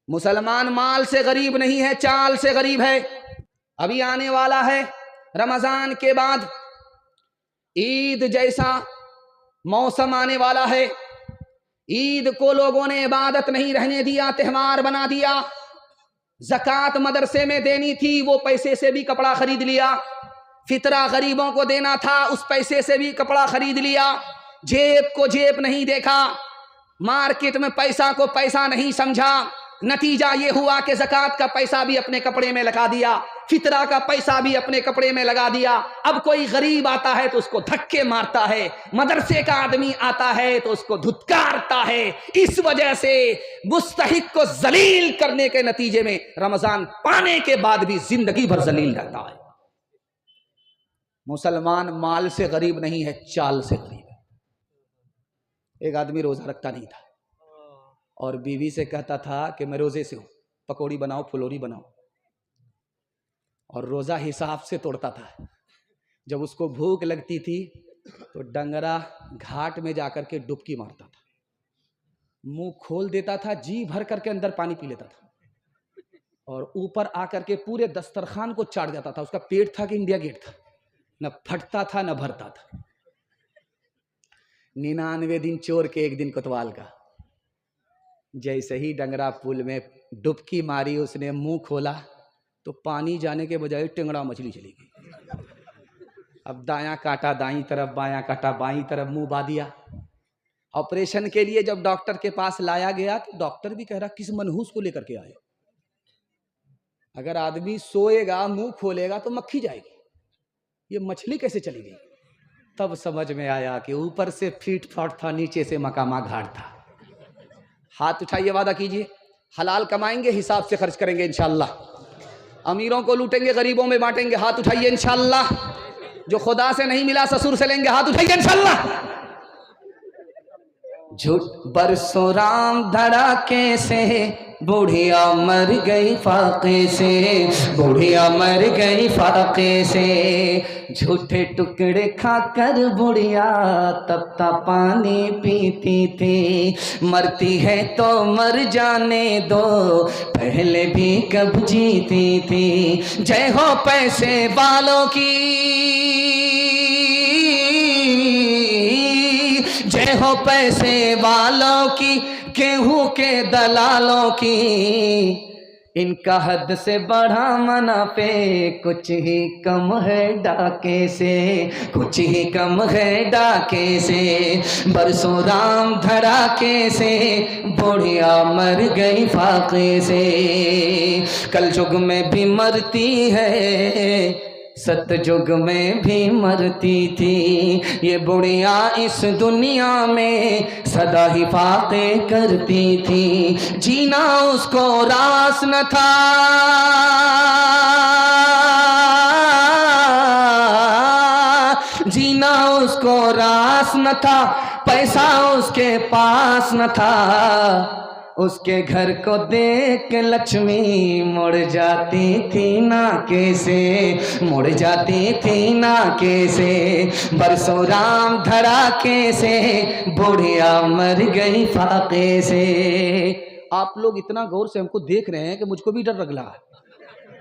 मुसलमान माल से गरीब नहीं है, चाल से गरीब है। अभी आने वाला है रमजान के बाद ईद जैसा मौसम आने वाला है। ईद को लोगों ने इबादत नहीं रहने दिया, त्योहार बना दिया। ज़कात मदरसे में देनी थी, वो पैसे से भी कपड़ा खरीद लिया। फितरा गरीबों को देना था, उस पैसे से भी कपड़ा खरीद लिया। जेब को जेब नहीं देखा, मार्केट में पैसा को पैसा नहीं समझा। नतीजा ये हुआ कि ज़कात का पैसा भी अपने कपड़े में लगा दिया, फितरा का पैसा भी अपने कपड़े में लगा दिया। अब कोई गरीब आता है तो उसको धक्के मारता है, मदरसे का आदमी आता है तो उसको धुतकारता है। इस वजह से मुस्तहिक को जलील करने के नतीजे में रमजान पाने के बाद भी जिंदगी भर जलील रहता है। मुसलमान माल से गरीब नहीं है, चाल से गरीब है। एक आदमी रोजा रखता नहीं था और बीवी से कहता था कि मैं रोजे से हूं, पकौड़ी बनाओ, फुलौरी बनाओ, और रोजा हिसाब से तोड़ता था। जब उसको भूख लगती थी तो डंगरा घाट में जाकर के डुबकी मारता था, मुंह खोल देता था, जी भर करके अंदर पानी पी लेता था और ऊपर आकर के पूरे दस्तरखान को चाट जाता था। उसका पेट था कि इंडिया गेट था, न फटता था न भरता था। 99 दिन चोर के 1 दिन कोतवाल का। जैसे ही डंगरा पुल में डुबकी मारी, उसने मुंह खोला तो पानी जाने के बजाय टेंगड़ा मछली चली गई। अब दायां काटा दाईं तरफ, बायां काटा बाईं तरफ, मुंह बा दिया। ऑपरेशन के लिए जब डॉक्टर के पास लाया गया तो डॉक्टर भी कह रहा किस मनहूस को लेकर के आए। अगर आदमी सोएगा मुंह खोलेगा तो मक्खी जाएगी, ये मछली कैसे चली गई? तब समझ में आया कि ऊपर से फीट फाट था, नीचे से मकामा घाट था। हाथ उठाइए, वादा कीजिए हलाल कमाएंगे, हिसाब से खर्च करेंगे इंशाअल्लाह। अमीरों को लूटेंगे, गरीबों में बांटेंगे। हाथ उठाइए इंशाअल्लाह। जो खुदा से नहीं मिला ससुर से लेंगे। हाथ उठाइए इंशाअल्लाह। झूठ बरसों राम धड़ाके से बुढ़िया मर गई फाके से, बुढ़िया मर गई फाके से। झूठे टुकड़े खाकर बुढ़िया तपता पानी पीती थी। मरती है तो मर जाने दो, पहले भी कब जीती थी। जय हो पैसे वालों की, जय हो पैसे वालों की, गेहूं के दलालों की। इनका हद से बढ़ा मुनाफे, कुछ ही कम है डाके से, कुछ ही कम है डाके से। बरसों राम धड़ाके से बुढ़िया मर गई फाके से। कल युग में भी मरती है, सतयुग में भी मरती थी। ये बुढ़िया इस दुनिया में सदा ही फाके करती थी। जीना उसको रास न था, जीना उसको रास न था, पैसा उसके पास न था। उसके घर को देख के लक्ष्मी मुड़ जाती थी नाके से, मुड़ जाती थी नाके से। बरसों राम धड़ाके से बुढ़िया मर गई फाके से। आप लोग इतना गौर से हमको देख रहे हैं कि मुझको भी डर लग रहा है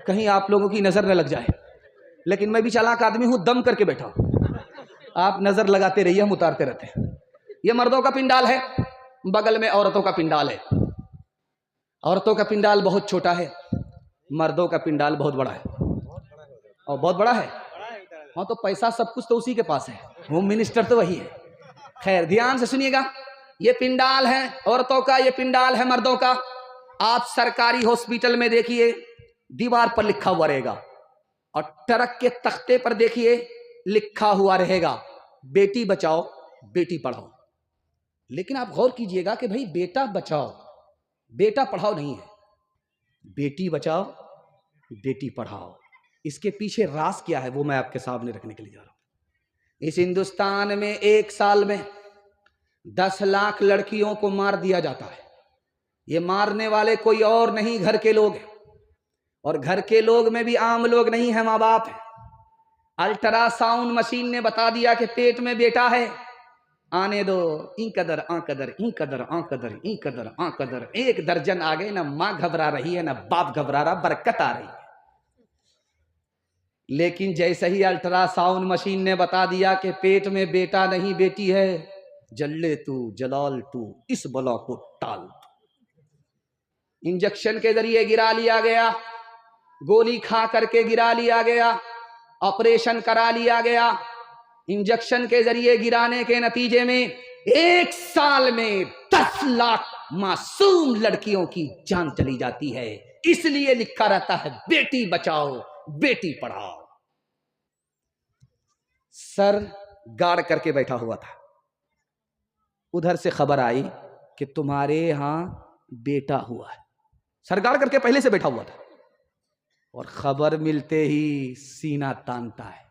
कहीं आप लोगों की नजर न लग जाए, लेकिन मैं भी चालाक आदमी हूं, दम करके बैठा हूं। आप नजर लगाते रहिए, हम उतारते रहते हैं। ये मर्दों का पिंडाल है, बगल में औरतों का पिंडाल है। औरतों का पिंडाल बहुत छोटा है, मर्दों का पिंडाल बहुत बड़ा है। और बहुत बड़ा है। हाँ, तो पैसा सब कुछ तो उसी के पास है, होम मिनिस्टर तो वही है। खैर ध्यान से सुनिएगा, ये पिंडाल है औरतों का, ये पिंडाल है मर्दों का। आप सरकारी हॉस्पिटल में देखिए, दीवार पर लिखा हुआ रहेगा, और ट्रक के तख्ते पर देखिए लिखा हुआ रहेगा बेटी बचाओ बेटी पढ़ाओ। लेकिन आप गौर कीजिएगा कि भाई बेटा बचाओ बेटा पढ़ाओ नहीं है, बेटी बचाओ बेटी पढ़ाओ। इसके पीछे राज क्या है वो मैं आपके सामने रखने के लिए जा रहा हूं। इस हिंदुस्तान में एक साल में 10 लाख लड़कियों को मार दिया जाता है। ये मारने वाले कोई और नहीं, घर के लोग हैं। और घर के लोग में भी आम लोग नहीं है, माँ बाप है। अल्ट्रासाउंड मशीन ने बता दिया कि पेट में बेटा है, आने दो, ई कदर आ कदर, ई कदर आ कदर, ई कदर आ कदर। 1 दर्जन आ गए, ना माँ घबरा रही है ना बाप घबरा रहा, बरकत आ रही है। लेकिन जैसे ही अल्ट्रासाउंड मशीन ने बता दिया कि पेट में बेटा नहीं बेटी है, जल्ले तू जलाल तू इस बला को टाल। इंजेक्शन के जरिए गिरा लिया गया, गोली खा करके गिरा लिया गया, ऑपरेशन करा लिया गया। इंजेक्शन के जरिए गिराने के नतीजे में 1 साल में 10 लाख मासूम लड़कियों की जान चली जाती है। इसलिए लिखा रहता है बेटी बचाओ बेटी पढ़ाओ। सर गाड़ करके बैठा हुआ था, उधर से खबर आई कि तुम्हारे यहां बेटा हुआ है। सर गाड़ करके पहले से बैठा हुआ था, और खबर मिलते ही सीना तानता है,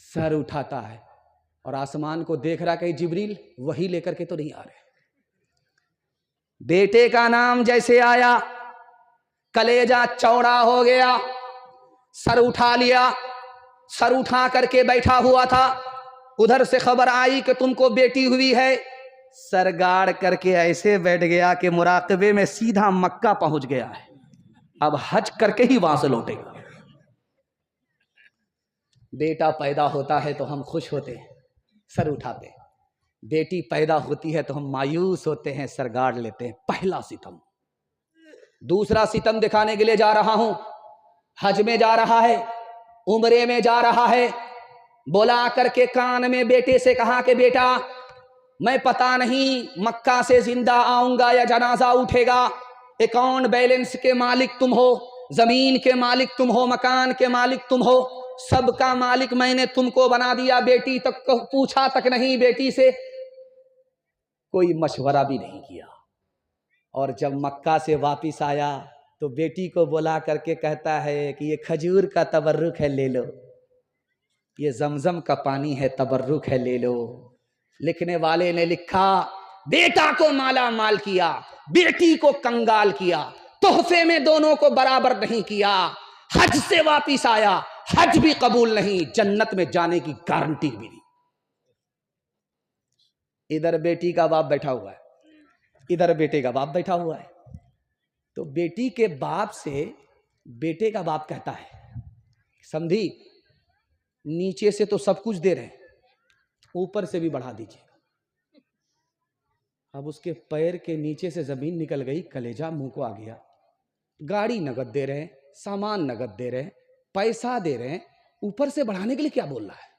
सर उठाता है और आसमान को देख रहा, कहीं जिब्रील वही लेकर के तो नहीं आ रहे। बेटे का नाम जैसे आया, कलेजा चौड़ा हो गया, सर उठा लिया। सर उठा करके बैठा हुआ था, उधर से खबर आई कि तुमको बेटी हुई है। सर गाड़ करके ऐसे बैठ गया कि मुराकबे में सीधा मक्का पहुंच गया है, अब हज करके ही वहां से लौटेगा। बेटा पैदा होता है तो हम खुश होते हैं, सर उठाते हैं। बेटी पैदा होती है तो हम मायूस होते हैं, सर गाड़ लेते हैं। पहला सितम। दूसरा सितम दिखाने के लिए जा रहा हूं, हज में जा रहा है, उम्रे में जा रहा है। बोला करके कान में बेटे से कहा कि बेटा मैं पता नहीं मक्का से जिंदा आऊंगा या जनाजा उठेगा, अकाउंट बैलेंस के मालिक तुम हो, जमीन के मालिक तुम हो, मकान के मालिक तुम हो, सबका मालिक मैंने तुमको बना दिया। बेटी तक को पूछा तक नहीं, बेटी से कोई मशवरा भी नहीं किया। और जब मक्का से वापिस आया तो बेटी को बुला करके कहता है कि ये खजूर का तबर्रुक है ले लो, ये जमजम का पानी है तबर्रुक है ले लो। लिखने वाले ने लिखा बेटा को माला माल किया, बेटी को कंगाल किया, तोहफे में दोनों को बराबर नहीं किया। हज से वापिस आया, हज भी कबूल नहीं, जन्नत में जाने की गारंटी भी नहीं। इधर बेटी का बाप बैठा हुआ है, इधर बेटे का बाप बैठा हुआ है। तो बेटी के बाप से बेटे का बाप कहता है समधी नीचे से तो सब कुछ दे रहे हैं, ऊपर से भी बढ़ा दीजिए। अब उसके पैर के नीचे से जमीन निकल गई, कलेजा मुंह को आ गया। गाड़ी नगद दे रहे हैं, सामान नगद दे रहे हैं, पैसा दे रहे हैं, ऊपर से बढ़ाने के लिए क्या बोल रहा है?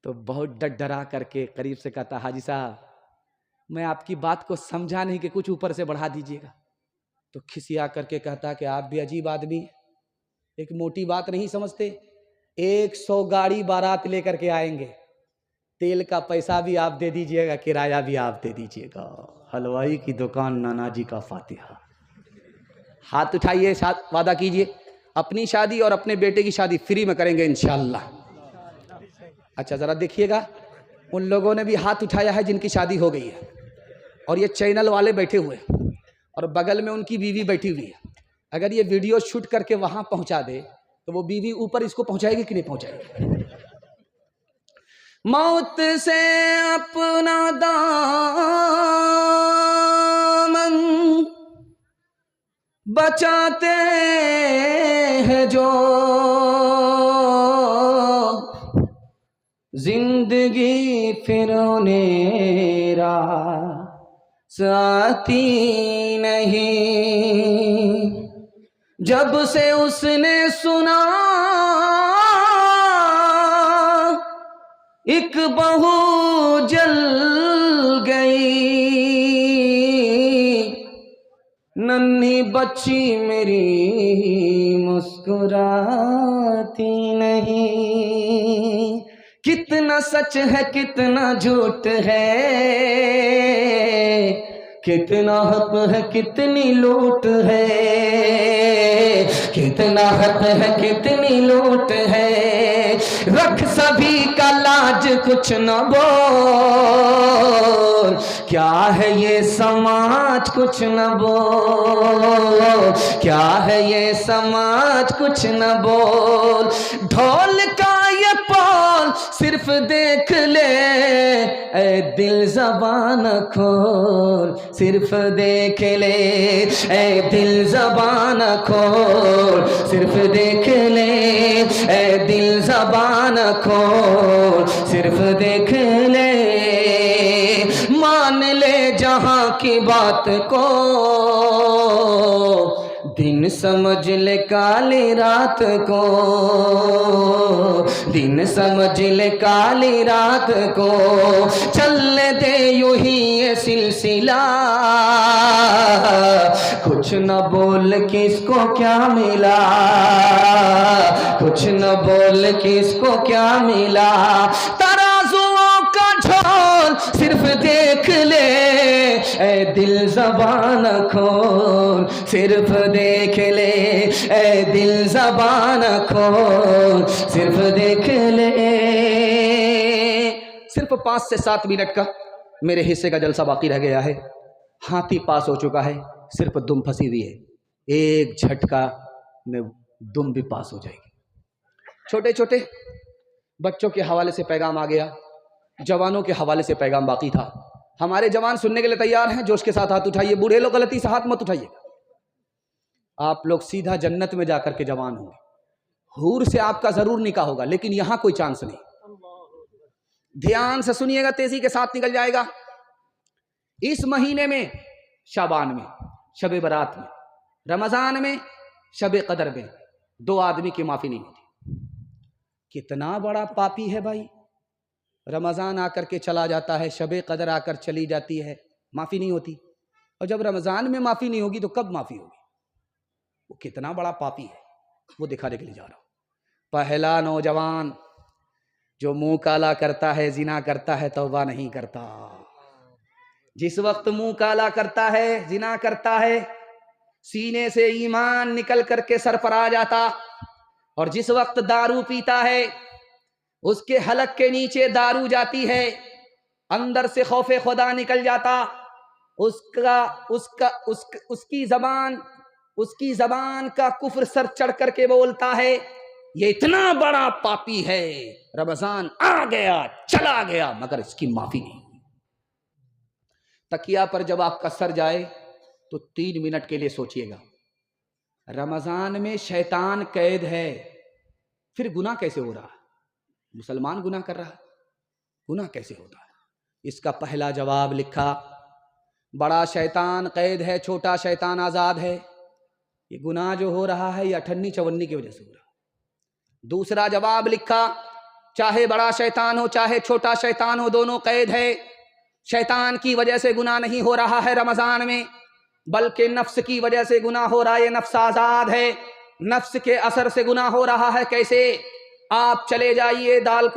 तो बहुत डर डरा करके करीब से कहता हाजी साहब मैं आपकी बात को समझा नहीं कि कुछ ऊपर से बढ़ा दीजिएगा। तो खिसिया करके कहता कि आप भी अजीब आदमी, एक मोटी बात नहीं समझते। 100 गाड़ी बारात लेकर के आएंगे, तेल का पैसा भी आप दे दीजिएगा, किराया भी आप दे दीजिएगा। हलवाई की दुकान नाना जी का फातिहा। हाथ उठाइए, साथ वादा कीजिए अपनी शादी और अपने बेटे की शादी फ्री में करेंगे इंशाल्लाह। अच्छा जरा देखिएगा, उन लोगों ने भी हाथ उठाया है जिनकी शादी हो गई है, और ये चैनल वाले बैठे हुए हैं, और बगल में उनकी बीवी बैठी हुई है। अगर ये वीडियो शूट करके वहां पहुंचा दे तो वो बीवी ऊपर इसको पहुंचाएगी कि नहीं पहुंचाएगी? मौत से अपना दामन बचाते हैं जो, जिंदगी फिर उन्हें रास आती नहीं। जब से उसने सुना एक बहू जल गई, नन्ही बच्ची मेरी मुस्कुराती नहीं। कितना सच है कितना झूठ है, कितना हक है कितनी लूट है, कितना हक है कितनी लूट है। रख सभी का लाज कुछ न बोल, क्या है ये समाज कुछ न बोल, क्या है ये समाज कुछ न बोल। ढोल का ये खोल सिर्फ देख ले, ऐ दिल ज़बान खोल सिर्फ देख ले, ऐ दिल ज़बान खोल सिर्फ देख ले, ऐ दिल ज़बान खोल सिर्फ देख ले। मान ले जहां की बात को, दिन समझ ले काली रात को, दिन समझ ले काली रात को, चलने दे यूं ही ये सिलसिला, कुछ न बोल किसको क्या मिला, कुछ न बोल किसको क्या मिला, तराजुओं का झोल सिर्फ देख ले, ऐ दिल ज़बान खोल सिर्फ देख ले, ऐ दिल ज़बान खोल सिर्फ देख ले। सिर्फ 5 से 7 मिनट का मेरे हिस्से का जलसा बाकी रह गया है। हाथी पास हो चुका है, सिर्फ दुम फंसी हुई है, एक झटका में दुम भी पास हो जाएगी। छोटे छोटे बच्चों के हवाले से पैगाम आ गया, जवानों के हवाले से पैगाम बाकी था। हमारे जवान सुनने के लिए तैयार हैं, जोश के साथ हाथ उठाइए। बूढ़े लोग गलती से हाथ मत उठाइए, आप लोग सीधा जन्नत में जाकर के जवान होंगे। हूर से आपका जरूर निकाह होगा, लेकिन यहां कोई चांस नहीं। ध्यान से सुनिएगा, तेजी के साथ निकल जाएगा। इस महीने में, शाबान में, शबे बरात में, रमजान में, शबे कदर में 2 आदमी की माफी नहीं होती। कितना बड़ा पापी है भाई, रमज़ान आकर के चला जाता है, शबे कदर आकर चली जाती है, माफ़ी नहीं होती। और जब रमज़ान में माफ़ी नहीं होगी तो कब माफ़ी होगी? वो कितना बड़ा पापी है, वो दिखाने के लिए जा रहा हूँ। पहला नौजवान जो मुंह काला करता है, जिना करता है, तौबा नहीं करता। जिस वक्त मुंह काला करता है, जिना करता है, सीने से ईमान निकल करके सर पर आ जाता। और जिस वक्त दारू पीता है, उसके हलक के नीचे दारू जाती है, अंदर से खौफे खुदा निकल जाता। उसकी जबान का कुफ्र सर चढ़ करके बोलता है, ये इतना बड़ा पापी है, रमजान आ गया चला गया मगर इसकी माफी नहीं। तकिया पर जब आपका सर जाए तो 3 मिनट के लिए सोचिएगा, रमजान में शैतान कैद है, फिर गुनाह कैसे हो रहा है? मुसलमान गुनाह कर रहा है, गुनाह कैसे होता है? इसका पहला जवाब लिखा, बड़ा शैतान कैद है, छोटा शैतान आजाद है। ये गुनाह जो हो रहा है ये 58-54 की वजह से हो रहा है। दूसरा जवाब लिखा, चाहे बड़ा शैतान हो चाहे छोटा शैतान हो, दोनों कैद है। शैतान की वजह से गुनाह नहीं हो रहा है रमजान में, बल्कि नफ्स की वजह से गुनाह हो रहा है। ये नफ्स आजाद है, नफ्स के असर से गुनाह हो रहा है। कैसे? आप चले जाइए दाल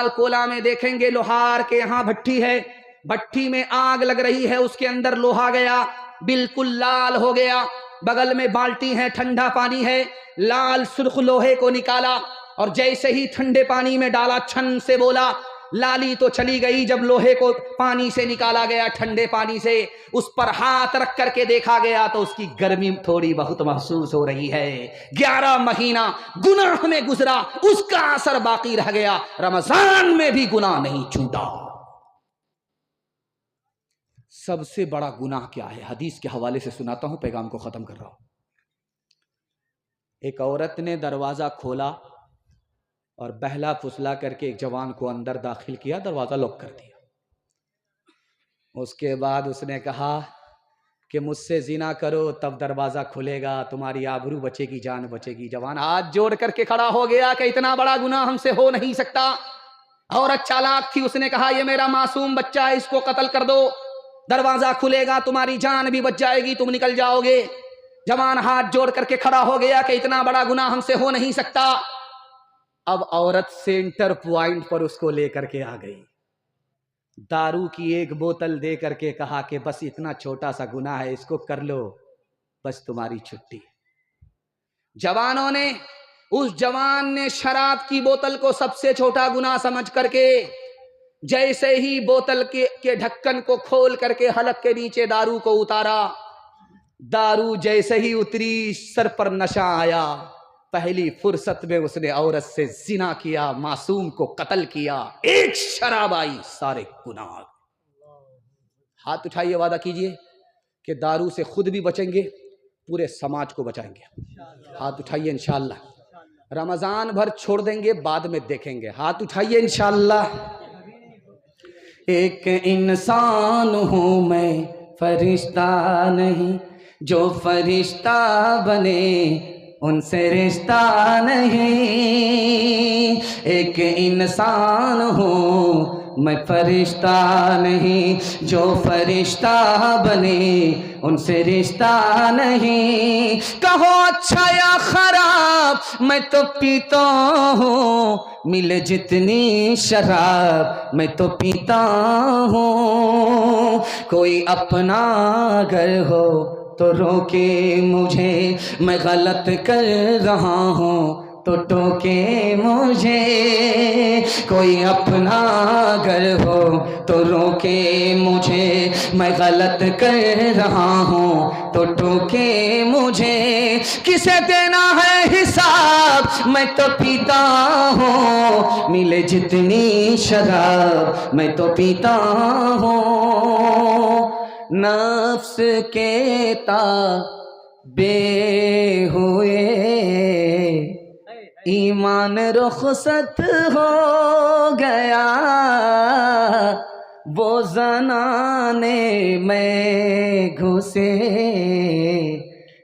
कोला में देखेंगे लोहार के यहाँ भट्टी है, भट्टी में आग लग रही है, उसके अंदर लोहा गया, बिल्कुल लाल हो गया। बगल में बाल्टी है, ठंडा पानी है, लाल सुर्ख लोहे को निकाला और जैसे ही ठंडे पानी में डाला, छन से बोला, लाली तो चली गई। जब लोहे को पानी से निकाला गया, ठंडे पानी से, उस पर हाथ रख करके देखा गया तो उसकी गर्मी थोड़ी बहुत महसूस हो रही है। 11 महीना गुनाह में गुजरा, उसका असर बाकी रह गया। रमजान में भी गुनाह नहीं छूटा। सबसे बड़ा गुनाह क्या है? हदीस के हवाले से सुनाता हूं, पैगाम को खत्म कर रहा हूं। एक औरत ने दरवाजा खोला और बहला फुसला करके एक जवान को अंदर दाखिल किया, दरवाजा लॉक कर दिया। उसके बाद उसने कहा कि मुझसे जिना करो तब दरवाजा खुलेगा, तुम्हारी आबरू बचेगी, जान बचेगी। जवान हाथ जोड़ करके खड़ा हो गया कि इतना बड़ा गुनाह हमसे हो नहीं सकता। औरत चालाक थी, उसने कहा ये मेरा मासूम बच्चा है, इसको कत्ल कर दो, दरवाजा खुलेगा, तुम्हारी जान भी बच जाएगी, तुम निकल जाओगे। जवान हाथ जोड़ करके खड़ा हो गया कि इतना बड़ा गुनाह हमसे हो नहीं सकता। अब औरत सेंटर पॉइंट पर उसको लेकर के आ गई, दारू की एक बोतल दे करके कहा कि बस इतना छोटा सा गुनाह है, इसको कर लो, बस तुम्हारी छुट्टी। जवानों ने, उस जवान ने शराब की बोतल को सबसे छोटा गुनाह समझ करके जैसे ही बोतल के ढक्कन को खोल करके हलक के नीचे दारू को उतारा, दारू जैसे ही उतरी सर पर नशा आया, पहली फुर्सत में उसने औरत से जिना किया, मासूम को कत्ल किया, एक शराब आई, सारे गुनाह। हाथ उठाइए, वादा कीजिए कि दारू से खुद भी बचेंगे, पूरे समाज को बचाएंगे। हाथ उठाइए इंशाअल्लाह। रमजान भर छोड़ देंगे, बाद में देखेंगे। हाथ उठाइए इंशाअल्लाह। एक इंसान हूँ मैं, फरिश्ता नहीं, जो फरिश्ता बने उनसे रिश्ता नहीं। एक इंसान हूँ मैं, फरिश्ता नहीं, जो फरिश्ता बने उनसे रिश्ता नहीं। कहो अच्छा या खराब, मैं तो पीता हूँ, मिले जितनी शराब मैं तो पीता हूँ। कोई अपना अगर हो तो रोके मुझे, मैं गलत कर रहा हूँ तो टोके मुझे। कोई अपना अगर हो तो रोके मुझे, मैं गलत कर रहा हूँ तो टोके मुझे। किसे देना है हिसाब, मैं तो पीता हूँ, मिले जितनी शराब मैं तो पीता हूँ। नफ्स के ताबे हुए ईमान रुखसत हो गया, वो ज़नाने में घुसे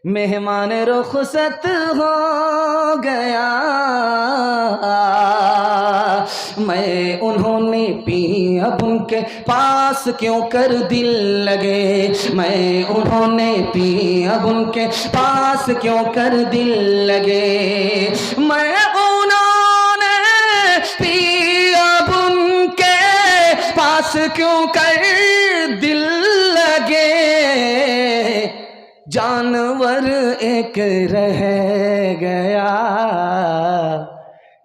मेहमान रुखसत हो गया। मैं उन्होंने पी अब उनके पास क्यों कर दिल लगे, मैं उन्होंने पी अब उनके पास क्यों कर दिल लगे। मैं उन्होंने पी अब उनके पास क्यों कर दिल लगे। जानवर एक रह गया,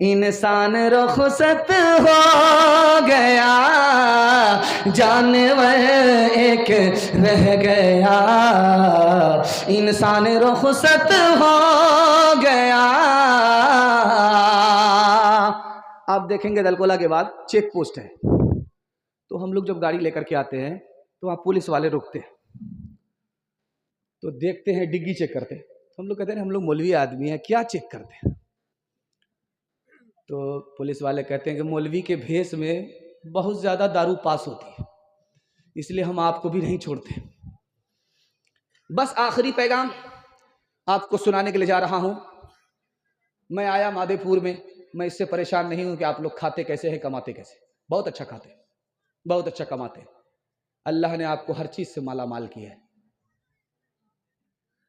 इंसान रुखसत हो गया। जानवर एक रह गया, इंसान रुखसत हो गया। आप देखेंगे दलकोला के बाद चेक पोस्ट है, तो हम लोग जब गाड़ी लेकर के आते हैं तो वहाँ पुलिस वाले रुकते हैं, तो देखते हैं, डिग्गी चेक करते हैं। तो हम लोग कहते हैं हम लोग मौलवी आदमी हैं, क्या चेक करते हैं। तो पुलिस वाले कहते हैं कि मौलवी के भेष में बहुत ज़्यादा दारू पास होती है, इसलिए हम आपको भी नहीं छोड़ते। बस आखिरी पैगाम आपको सुनाने के लिए जा रहा हूँ। मैं आया मादेपुर में, मैं इससे परेशान नहीं हूँ कि आप लोग खाते कैसे हैं, कमाते कैसे। बहुत अच्छा खाते, बहुत अच्छा कमाते। अल्लाह ने आपको हर चीज़ से माला माल किया है।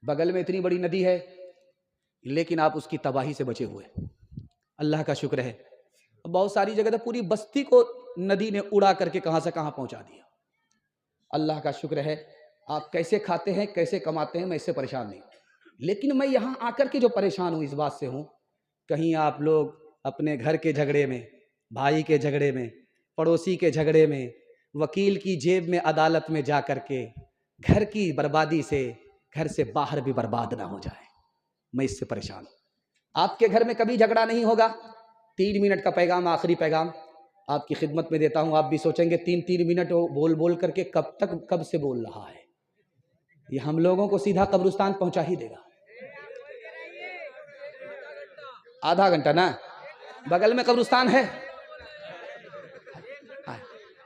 बगल में इतनी बड़ी नदी है, लेकिन आप उसकी तबाही से बचे हुए। अल्लाह का शुक्र है। बहुत सारी जगह तो पूरी बस्ती को नदी ने उड़ा करके कहाँ से कहाँ पहुँचा दिया। अल्लाह का शुक्र है। आप कैसे खाते हैं, कैसे कमाते हैं, मैं इससे परेशान नहीं, लेकिन मैं यहाँ आकर के जो परेशान हूँ इस बात से हूँ, कहीं आप लोग अपने घर के झगड़े में, भाई के झगड़े में, पड़ोसी के झगड़े में, वकील की जेब में, अदालत में जा कर के घर की बर्बादी से घर से बाहर भी बर्बाद ना हो जाए, मैं इससे परेशान हूँ। आपके घर में कभी झगड़ा नहीं होगा। 3 मिनट का पैगाम, आखिरी पैगाम आपकी खिदमत में देता हूँ। आप भी सोचेंगे 3-3 मिनट बोल बोल करके कब से बोल रहा है, ये हम लोगों को सीधा कब्रिस्तान पहुंचा ही देगा। आधा घंटा ना, बगल में कब्रिस्तान है,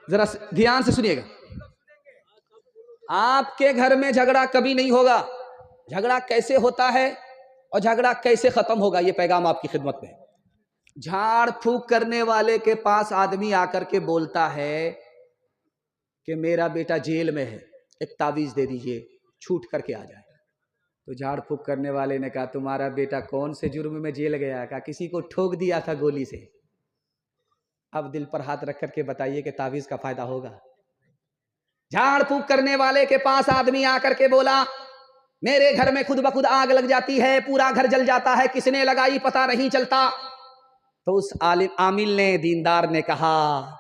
जरा ध्यान से सुनिएगा। आपके घर में झगड़ा कभी नहीं होगा। झगड़ा कैसे होता है और झगड़ा कैसे खत्म होगा, ये पैगाम आपकी खिदमत में। झाड़ फूक करने वाले के पास आदमी आकर के बोलता है कि मेरा बेटा जेल में है, एक तावीज दे दीजिए, छूट करके आ जाए। तो झाड़ फूक करने वाले ने कहा तुम्हारा बेटा कौन से जुर्म में जेल गया? कहा किसी को ठोक दिया था गोली से। अब दिल पर हाथ रख करके बताइए कि तावीज का फायदा होगा? झाड़ फूक करने वाले के पास आदमी आकर के बोला मेरे घर में खुद ब खुद आग लग जाती है, पूरा घर जल जाता है, किसने लगाई पता नहीं चलता। तो उस आमिल ने, दीनदार ने कहा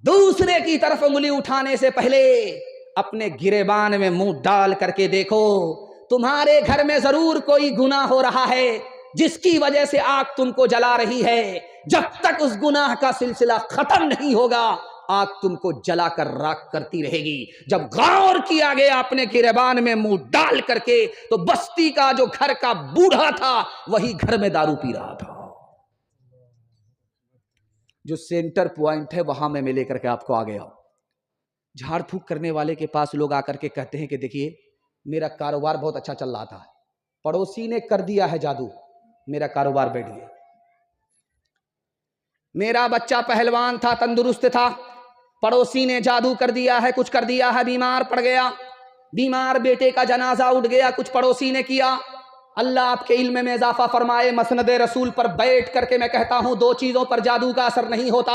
दूसरे की तरफ उंगली उठाने से पहले अपने गिरेबान में मुंह डाल करके देखो, तुम्हारे घर में जरूर कोई गुनाह हो रहा है, जिसकी वजह से आग तुमको जला रही है, जब तक उस गुनाह का सिलसिला खत्म नहीं होगा आग तुमको जलाकर राख करती रहेगी। जब गौर किया गया अपने गिरबान में मुंह डाल करके, तो बस्ती का जो घर का बूढ़ा था वही घर में दारू पी रहा था। जो सेंटर पॉइंट है वहां में मैं लेकर के आपको आ गया। झाड़ फूक करने वाले के पास लोग आकर के कहते हैं कि देखिए मेरा कारोबार बहुत अच्छा चल रहा था, पड़ोसी ने कर दिया है जादू, मेरा कारोबार बैठ गया। मेरा बच्चा पहलवान था, तंदुरुस्त था, पड़ोसी ने जादू कर दिया है, कुछ कर दिया है, बीमार पड़ गया। बीमार बेटे का जनाजा उठ गया, कुछ पड़ोसी ने किया। अल्लाह आपके इल्म में इजाफा फरमाए। मसनद रसूल पर बैठ करके मैं कहता हूं, दो चीजों पर जादू का असर नहीं होता।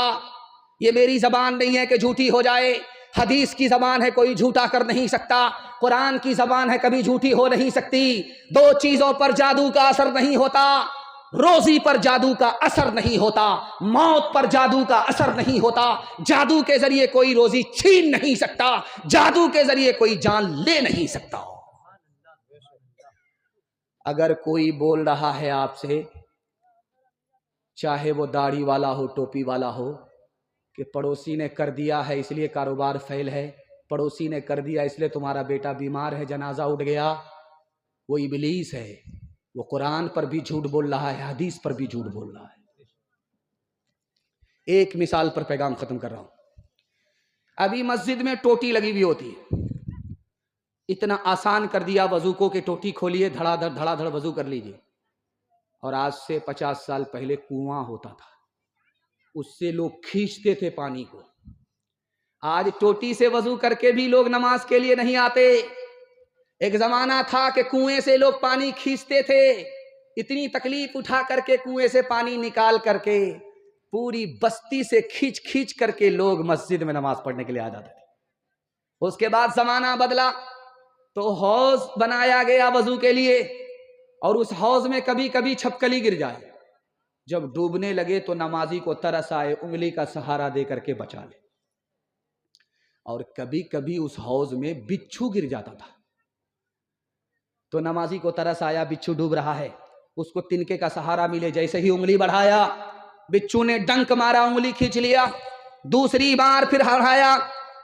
ये मेरी जबान नहीं है कि झूठी हो जाए, हदीस की जबान है, कोई झूठा कर नहीं सकता। कुरान की जबान है, कभी झूठी हो नहीं सकती। दो चीजों पर जादू का असर नहीं होता। रोजी पर जादू का असर नहीं होता, मौत पर जादू का असर नहीं होता। जादू के जरिए कोई रोजी छीन नहीं सकता, जादू के जरिए कोई जान ले नहीं सकता। अगर कोई बोल रहा है आपसे, चाहे वो दाढ़ी वाला हो, टोपी वाला हो, कि पड़ोसी ने कर दिया है इसलिए कारोबार फेल है, पड़ोसी ने कर दिया इसलिए तुम्हारा बेटा बीमार है, जनाजा उठ गया, वो इब्लीस है। वो कुरान पर भी झूठ बोल रहा है, हदीस पर भी झूठ बोल रहा है। एक मिसाल पर पैगाम खत्म कर रहा हूं। अभी मस्जिद में टोटी लगी हुई होती है, इतना आसान कर दिया वजू को कि टोटी खोलिए, धड़ाधड़ वजू कर लीजिए। और आज से 50 साल पहले कुआं होता था, उससे लोग खींचते थे पानी को। आज टोटी से वजू करके भी लोग नमाज के लिए नहीं आते। एक जमाना था कि कुएं से लोग पानी खींचते थे, इतनी तकलीफ उठा करके कुएं से पानी निकाल करके पूरी बस्ती से खींच खींच करके लोग मस्जिद में नमाज पढ़ने के लिए आ जाते थे। उसके बाद जमाना बदला तो हौज बनाया गया वजू के लिए, और उस हौज में कभी कभी छपकली गिर जाए। जब डूबने लगे तो नमाजी को तरस आए, उंगली का सहारा दे करके बचा ले। और कभी कभी उस हौज में बिच्छू गिर जाता था, तो नमाजी को तरस आया, बिच्छू डूब रहा है, उसको तिनके का सहारा मिले। जैसे ही उंगली बढ़ाया, बिच्छू ने डंक मारा, उंगली खींच लिया। दूसरी बार फिर हराया,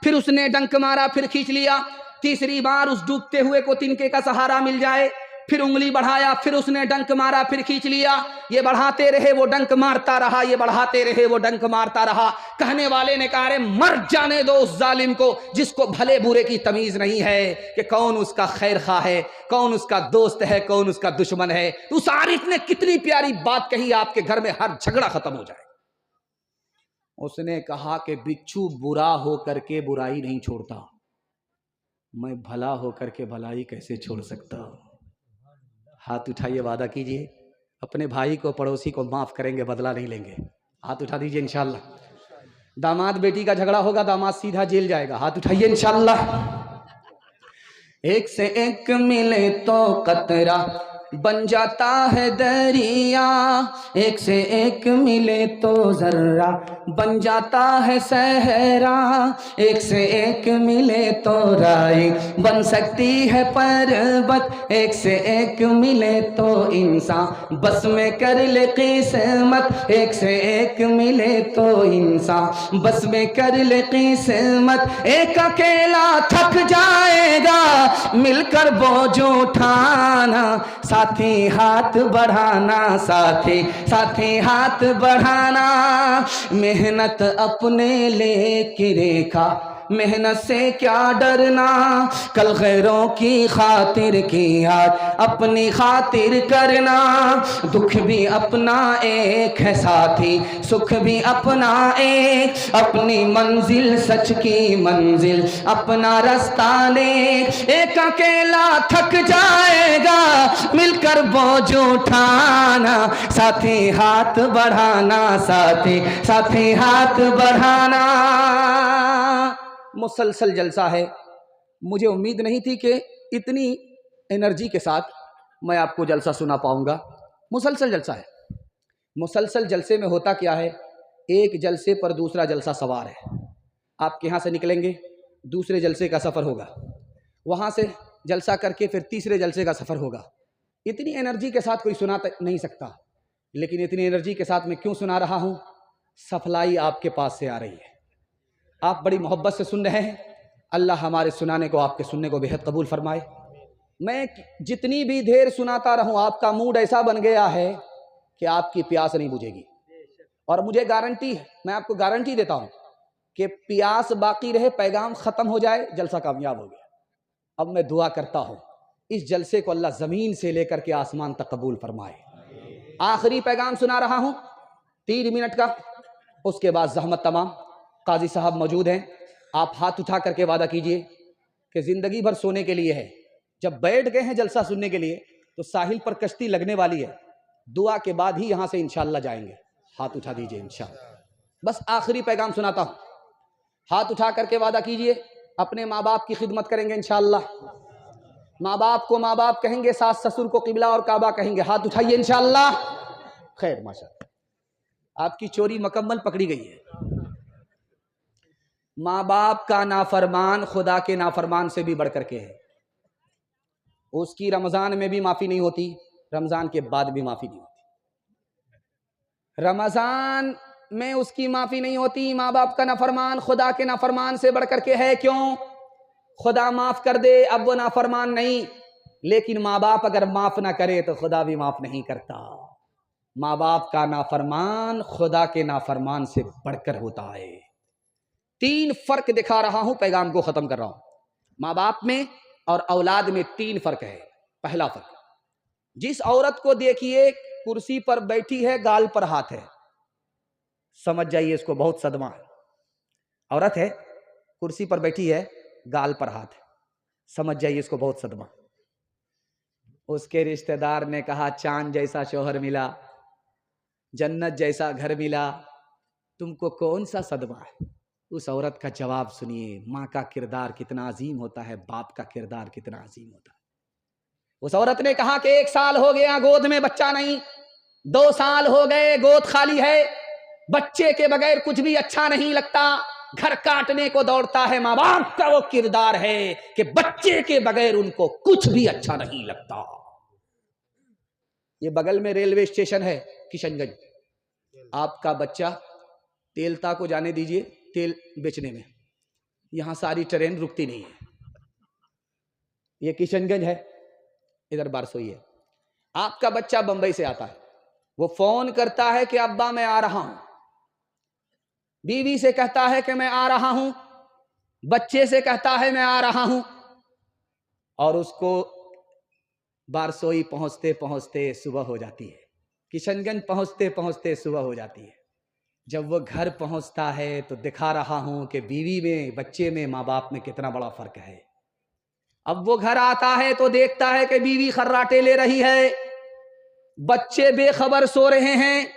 फिर उसने डंक मारा, फिर खींच लिया। तीसरी बार उस डूबते हुए को तिनके का सहारा मिल जाए, फिर उंगली बढ़ाया, फिर उसने डंक मारा, फिर खींच लिया। ये बढ़ाते रहे, वो डंक मारता रहा, ये बढ़ाते रहे, वो डंक मारता रहा। कहने वाले ने कहा, अरे मर जाने दो उस जालिम को जिसको भले बुरे की तमीज नहीं है कि कौन उसका खैर खा है, कौन उसका दोस्त है, कौन उसका दुश्मन है। तो उस आरिफ ने कितनी प्यारी बात कही, आपके घर में हर झगड़ा खत्म हो जाए। उसने कहा कि बिच्छू बुरा होकर के बुराई नहीं छोड़ता, मैं भला होकर के भलाई कैसे छोड़ सकता हूं। हाथ उठाइए, वादा कीजिए अपने भाई को, पड़ोसी को माफ करेंगे, बदला नहीं लेंगे। हाथ उठा दीजिए इंशाल्लाह। दामाद बेटी का झगड़ा होगा, दामाद सीधा जेल जाएगा। हाथ उठाइए इंशाल्लाह। एक से एक मिले तो कतरा बन जाता है दरिया, एक से एक मिले तो जर्रा बन जाता है सहरा, एक से एक मिले तो राई बन सकती है पर्वत, एक से एक मिले तो इंसान बस में कर ले किस्मत, एक से एक मिले तो इंसान बस में कर ले किस्मत। एक अकेला थक जाएगा, मिलकर बोझ उठाना, साथी हाथ बढ़ाना, साथी हाथ बढ़ाना। मेहनत अपने लेके रेखा, मेहनत से क्या डरना, कल गैरों की खातिर की आज अपनी खातिर करना। दुख भी अपना एक है साथी, सुख भी अपना एक, अपनी मंजिल सच की मंजिल अपना रास्ता ले। एक अकेला थक जाएगा, मिलकर बोझ उठाना, साथी हाथ बढ़ाना, साथी हाथ बढ़ाना। मुसलसल जलसा है। मुझे उम्मीद नहीं थी कि इतनी एनर्जी के साथ मैं आपको जलसा सुना पाऊंगा। मुसलसल जलसा है। मुसलसल जलसे में होता क्या है, एक जलसे पर दूसरा जलसा सवार है। आप यहाँ से निकलेंगे, दूसरे जलसे का सफ़र होगा, वहाँ से जलसा करके फिर तीसरे जलसे का सफ़र होगा, इतनी एनर्जी के साथ कोई सुना नहीं सकता, लेकिन इतनी एनर्जी के साथ मैं क्यों सुना रहा हूं? सफलाई आपके पास से आ रही है, आप बड़ी मोहब्बत से सुन रहे हैं। अल्लाह हमारे सुनाने को, आपके सुनने को बेहद कबूल फरमाए। मैं जितनी भी देर सुनाता रहूं, आपका मूड ऐसा बन गया है कि आपकी प्यास नहीं बुझेगी। और मुझे गारंटी है, मैं आपको गारंटी देता हूं कि प्यास बाकी रहे, पैगाम खत्म हो जाए, जलसा कामयाब हो गया। अब मैं दुआ करता हूं इस जलसे को अल्लाह जमीन से लेकर के आसमान तक कबूल फरमाए। आखिरी पैगाम सुना रहा हूं 3 मिनट का, उसके बाद जहमत तमाम। काजी साहब मौजूद हैं, आप हाथ उठा करके वादा कीजिए कि जिंदगी भर सोने के लिए है। जब बैठ गए हैं जलसा सुनने के लिए तो साहिल पर कश्ती लगने वाली है, दुआ के बाद ही यहां से इंशाअल्लाह जाएंगे। हाथ उठा दीजिए इंशाअल्लाह। बस आखिरी पैगाम सुनाता हूं, हाथ उठा करके वादा कीजिए अपने माँ बाप की खिदमत करेंगे इंशाअल्लाह। माँ बाप को माँ बाप कहेंगे, सास ससुर को किबला और काबा कहेंगे। हाथ उठाइए इंशाअल्लाह। खैर माशाअल्लाह, आपकी चोरी मुकम्मल पकड़ी गई है। माँ बाप का नाफरमान खुदा के नाफरमान से भी बढ़ करके है। उसकी रमजान में भी माफी नहीं होती, रमजान के बाद भी माफी नहीं होती। रमजान में उसकी माफी नहीं होती। माँ बाप का नाफरमान खुदा के नाफरमान से बढ़ करके है। क्यों? खुदा माफ कर दे, अब वो नाफरमान नहीं, लेकिन माँ बाप अगर माफ ना करे तो खुदा भी माफ नहीं करता। माँ बाप का नाफरमान खुदा के नाफरमान से बढ़कर होता है। 3 फर्क दिखा रहा हूं, पैगाम को खत्म कर रहा हूं। माँ बाप में और औलाद में 3 फर्क है। पहला फर्क, जिस औरत को देखिए कुर्सी पर बैठी है, गाल पर हाथ है, समझ जाइए इसको बहुत सदमा है। औरत है, कुर्सी पर बैठी है, गाल पर हाथ है, समझ जाइए इसको बहुत सदमा। उसके रिश्तेदार ने कहा चांद जैसा शौहर मिला, जन्नत जैसा घर मिला, तुमको कौन सा सदमा है? उस औरत का जवाब सुनिए। माँ का किरदार कितना अजीम होता है, बाप का किरदार कितना अजीम होता है। उस औरत ने कहा कि 1 साल हो गया गोद में बच्चा नहीं, 2 साल हो गए गोद खाली है, बच्चे के बगैर कुछ भी अच्छा नहीं लगता, घर काटने को दौड़ता है। माँ बाप का वो किरदार है कि बच्चे के बगैर उनको कुछ भी अच्छा नहीं लगता। ये बगल में रेलवे स्टेशन है किशनगंज। आपका बच्चा तेलता को जाने दीजिए, तेल बेचने में, यहां सारी ट्रेन रुकती नहीं है। ये किशनगंज है, इधर बारसोई है। आपका बच्चा बंबई से आता है, वो फोन करता है कि अब्बा मैं आ रहा हूं, बीवी से कहता है कि मैं आ रहा हूं, बच्चे से कहता है मैं आ रहा हूं, और उसको बारसोई पहुंचते पहुंचते सुबह हो जाती है, किशनगंज पहुंचते पहुंचते सुबह हो जाती है। जब वो घर पहुंचता है तो दिखा रहा हूं कि बीवी में, बच्चे में, माँ बाप में कितना बड़ा फर्क है। अब वो घर आता है तो देखता है कि बीवी खर्राटे ले रही है, बच्चे बेखबर सो रहे हैं,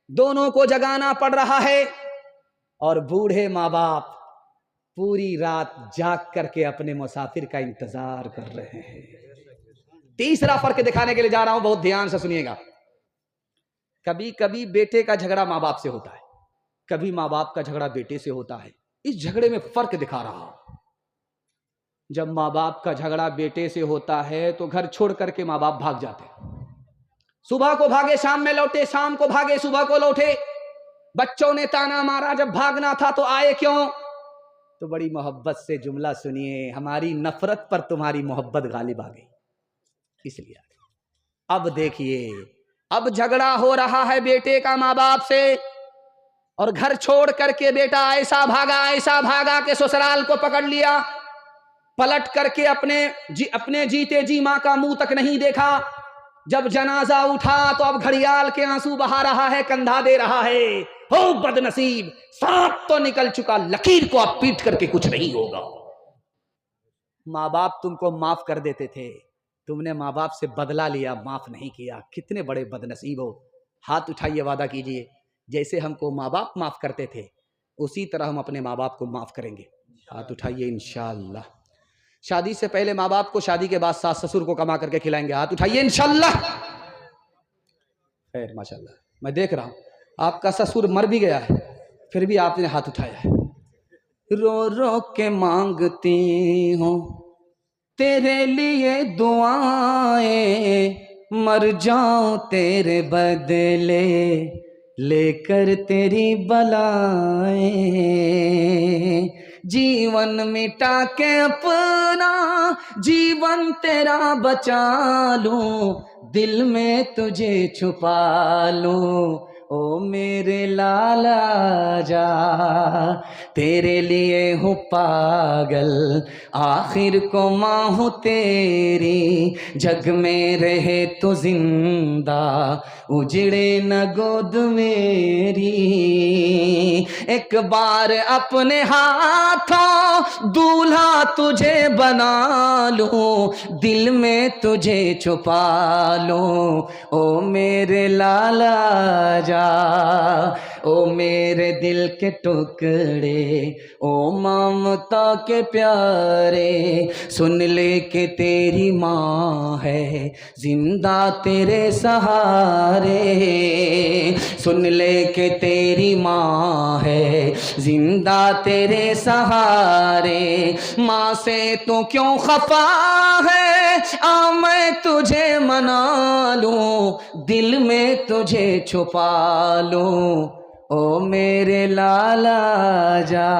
दोनों को जगाना पड़ रहा है, और बूढ़े माँ बाप पूरी रात जाग करके अपने मुसाफिर का इंतजार कर रहे हैं। तीसरा फर्क दिखाने के लिए जा रहा हूं, बहुत ध्यान से सुनिएगा। कभी कभी बेटे का झगड़ा माँ बाप से होता है, कभी माँ बाप का झगड़ा बेटे से होता है। इस झगड़े में फर्क दिखा रहा हूं। जब माँ बाप का झगड़ा बेटे से होता है तो घर छोड़ करके माँ बाप भाग जाते हैं। सुबह को भागे शाम में लौटे, शाम को भागे सुबह को लौटे। बच्चों ने ताना मारा, जब भागना था तो आए क्यों? तो बड़ी मोहब्बत से जुमला सुनिए, हमारी नफरत पर तुम्हारी मोहब्बत गालिब आ गई, इसलिए। अब देखिए, अब झगड़ा हो रहा है बेटे का माँ बाप से, और घर छोड़ करके बेटा ऐसा भागा कि ससुराल को पकड़ लिया, पलट करके अपने जीते जी माँ का मुंह तक नहीं देखा। जब जनाजा उठा तो अब घड़ियाल के आंसू बहा रहा है, कंधा दे रहा है। हो बदनसीब, सांप तो निकल चुका, लकीर को अब पीट करके कुछ नहीं होगा। माँ बाप तुमको माफ कर देते थे, तुमने माँ बाप से बदला लिया, माफ नहीं किया। कितने बड़े बदनसीब हो। हाथ उठाइए, वादा कीजिए जैसे हमको माँ बाप माफ करते थे उसी तरह हम अपने माँ बाप को माफ करेंगे। हाथ उठाइए इंशाअल्लाह। शादी से पहले माँ बाप को, शादी के बाद सास ससुर को कमा करके खिलाएंगे। हाथ उठाइए इंशाअल्लाह। खैर माशाअल्लाह, मैं देख रहा हूं आपका ससुर मर भी गया है, फिर भी आपने हाथ उठाया है। रो रो के मांगती हूँ तेरे लिए दुआएं, मर जाऊं तेरे बदले लेकर तेरी बलाएं, जीवन मिटा के अपना जीवन तेरा बचा लूं, दिल में तुझे छुपा लूं। ओ मेरे लाला जा, तेरे लिए हूँ पागल, आखिर को माँ हूँ तेरी, जग में रहे तो जिंदा, उजड़े न गोद मेरी। एक बार अपने हाथों दूल्हा तुझे बना लूं, दिल में तुझे छुपा लूं। ओ मेरे लाला जा, ओ मेरे दिल के टुकड़े, ओ ममता के प्यारे, सुन ले के तेरी माँ है जिंदा तेरे सहारे, सुन ले के तेरी माँ है जिंदा तेरे सहारे। माँ से तू क्यों खफा है, आ मैं तुझे मना लूं, दिल में तुझे छुपा लूं। ओ मेरे लाला जा।